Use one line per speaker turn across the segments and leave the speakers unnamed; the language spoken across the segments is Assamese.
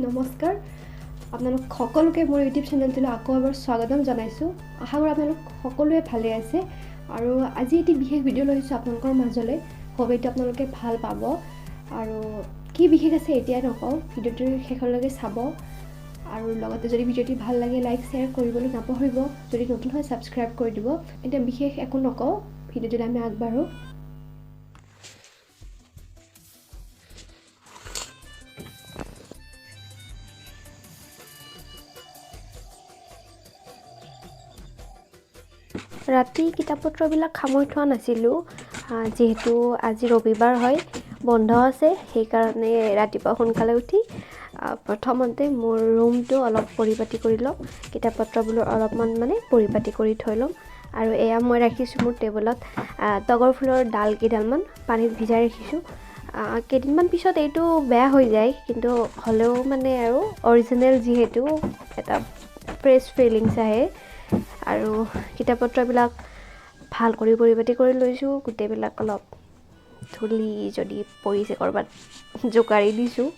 নমস্কাৰ আপোনালোক সকলোকে মোৰ ইউটিউব চেনেলটোলৈ আকৌ এবাৰ স্বাগতম জনাইছোঁ আশা কৰোঁ আপোনালোক সকলোৱে ভালে আছে আৰু আজি এটি বিশেষ ভিডিঅ' লৈছোঁ আপোনালোকৰ মাজলৈ হয়তো আপোনালোকে ভাল পাব আৰু কি বিশেষ আছে এতিয়াই নকওঁ ভিডিঅ'টো শেষলৈকে চাব আৰু লগতে যদি ভিডিঅ'টি ভাল লাগে লাইক শ্বেয়াৰ কৰিবলৈ নাপাহৰিব যদি নতুন হয় ছাবস্ক্ৰাইব কৰি দিব এতিয়া বিশেষ একো নকওঁ ভিডিঅ'টোলৈ আমি আগবাঢ়ো ৰাতি কিতাপ-পত্ৰবিলাক সামৰি থোৱা নাছিলোঁ যেহেতু আজি ৰবিবাৰ হয় বন্ধ আছে সেইকাৰণে ৰাতিপুৱা সোনকালে উঠি প্ৰথমতে মোৰ ৰুমটো অলপ পৰিপাটি কৰি লওঁ কিতাপ-পত্ৰবোৰ অলপমান পৰিপাটি কৰি থৈ লওঁ আৰু এয়া মই ৰাখিছোঁ মোৰ টেবুলত তগৰ ফুলৰ ডাল কেইডালমান পানীত ভিজাই ৰাখিছোঁ কেইদিনমান পিছত এইটো বেয়া হৈ যায় কিন্তু হ'লেও আৰু অৰিজিনেল যিহেতু এটা ফ্ৰেছ ফিলিংছ আহে আৰু কিতাপ-পত্ৰবিলাক ভাল কৰি পৰিপাটি কৰি লৈছোঁ গোটেইবিলাক অলপ ধূলি যদি পৰিছে ক'ৰবাত জোকাৰি দিছোঁ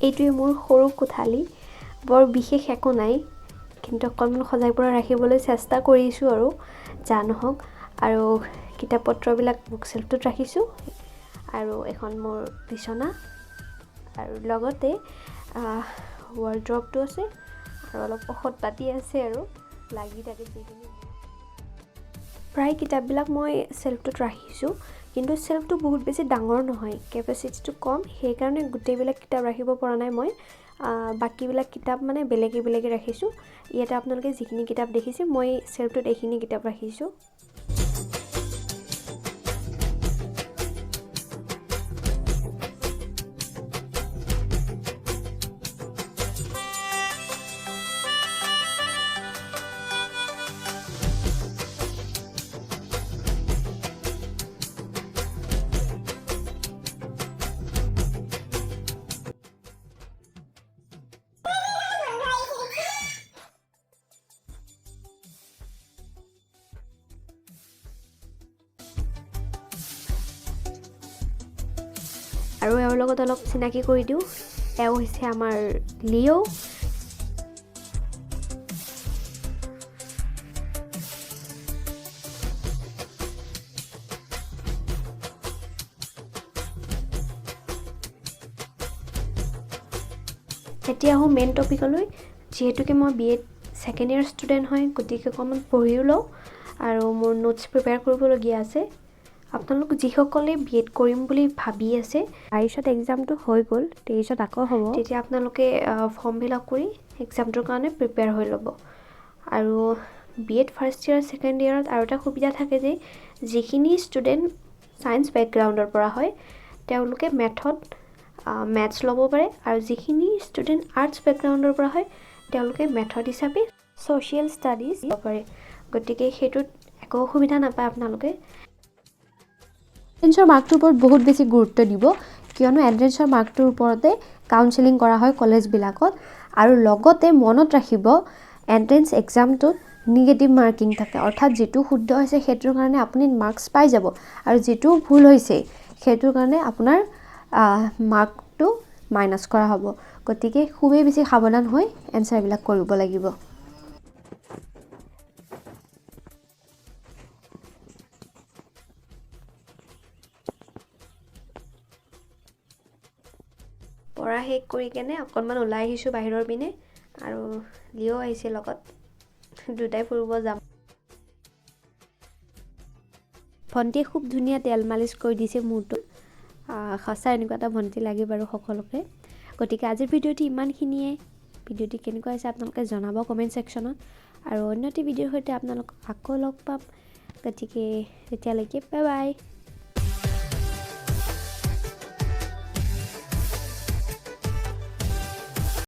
এইটোৱে মোৰ সৰু কোঠালি বৰ বিশেষ একো নাই কিন্তু অকণমান সজাই পৰাই ৰাখিবলৈ চেষ্টা কৰিছোঁ আৰু যা নহওক আৰু কিতাপ-পত্ৰবিলাক বুক চেল্ফটোত ৰাখিছোঁ আৰু এখন মোৰ বিচনা আৰু লগতে ৱাৰ্ড্ৰবটো আছে আৰু অলপ ঔষধ পাতি আছে আৰু লাগি থাকে যিখিনি প্ৰায় কিতাপবিলাক মই চেল্ফটোত ৰাখিছোঁ কিন্তু চেল্ফটো বহুত বেছি ডাঙৰ নহয় কেপাচিটিটো কম সেইকাৰণে গোটেইবিলাক কিতাপ ৰাখিব পৰা নাই মই বাকীবিলাক কিতাপ বেলেগে বেলেগে ৰাখিছোঁ ইয়াতে আপোনালোকে যিখিনি কিতাপ দেখিছে মই চেল্ফটোত এইখিনি কিতাপ ৰাখিছোঁ আৰু এওঁৰ লগত অলপ চিনাকি কৰি দিওঁ এওঁ হৈছে আমাৰ লিঅ' এতিয়া আহোঁ মেইন টপিকলৈ যিহেতুকে মই B.Ed ছেকেণ্ড ইয়েৰ ষ্টুডেণ্ট হয় গতিকে অকণমান পঢ়িও লওঁ আৰু মোৰ নোটছ প্ৰিপেয়াৰ কৰিবলগীয়া আছে আপোনালোক যিসকলে B.Ed কৰিম বুলি ভাবি আছে 22ত এক্সামটো হৈ গ'ল 23ত আকৌ হ'ব তেতিয়া আপোনালোকে ফৰ্ম ফিল আপ কৰি এক্সামটোৰ কাৰণে প্ৰিপেয়াৰ হৈ ল'ব আৰু B.Ed ফাৰ্ষ্ট ইয়েৰ ছেকেণ্ড ইয়েৰত আৰু এটা সুবিধা থাকে যে যিখিনি ষ্টুডেণ্ট ছায়েন্স বেকগ্ৰাউণ্ডৰ পৰা হয় তেওঁলোকে মেথছ ল'ব পাৰে আৰু যিখিনি ষ্টুডেণ্ট আৰ্টছ বেকগ্ৰাউণ্ডৰ পৰা হয় তেওঁলোকে মেথড হিচাপে ছ'চিয়েল ষ্টাডিজ ল'ব পাৰে গতিকে সেইটোত একো অসুবিধা নাপায় আপোনালোকে এণ্ট্ৰেঞ্চৰ মাৰ্কটোৰ ওপৰত বহুত বেছি গুৰুত্ব দিব কিয়নো এণ্ট্ৰেঞ্চৰ মাৰ্কটোৰ ওপৰতে কাউন্সেলিং কৰা হয় কলেজবিলাকত আৰু লগতে মনত ৰাখিব এণ্ট্ৰেঞ্চ এক্সামটোত নিগেটিভ মাৰ্কিং থাকে অৰ্থাৎ যিটো শুদ্ধ হৈছে সেইটোৰ কাৰণে আপুনি মাৰ্কছ পাই যাব আৰু যিটো ভুল হৈছে সেইটোৰ কাৰণে আপোনাৰ মাৰ্কটো মাইনাছ কৰা হ'ব গতিকে খুবেই বেছি সাৱধান হৈ এনচাৰবিলাক কৰিব লাগিব পঢ়া শেষ কৰি কেনে অকণমান ওলাই আহিছোঁ বাহিৰৰ পিনে আৰু লিঅ' আহিছে লগত দুটাই ফুৰিব যাম ভণ্টিয়ে খুব ধুনীয়া তেল মালিচ কৰি দিছে মূৰটো সঁচা এনেকুৱা এটা ভণ্টি লাগে বাৰু সকলোকে গতিকে আজিৰ ভিডিঅ'টি ইমানখিনিয়ে ভিডিঅ'টি কেনেকুৱা হৈছে আপোনালোকে জনাব কমেণ্ট ছেকশ্যনত আৰু অন্য এটি ভিডিঅ'ৰ সৈতে আপোনালোকক আকৌ লগ পাম গতিকে তেতিয়ালৈকে বাই বাই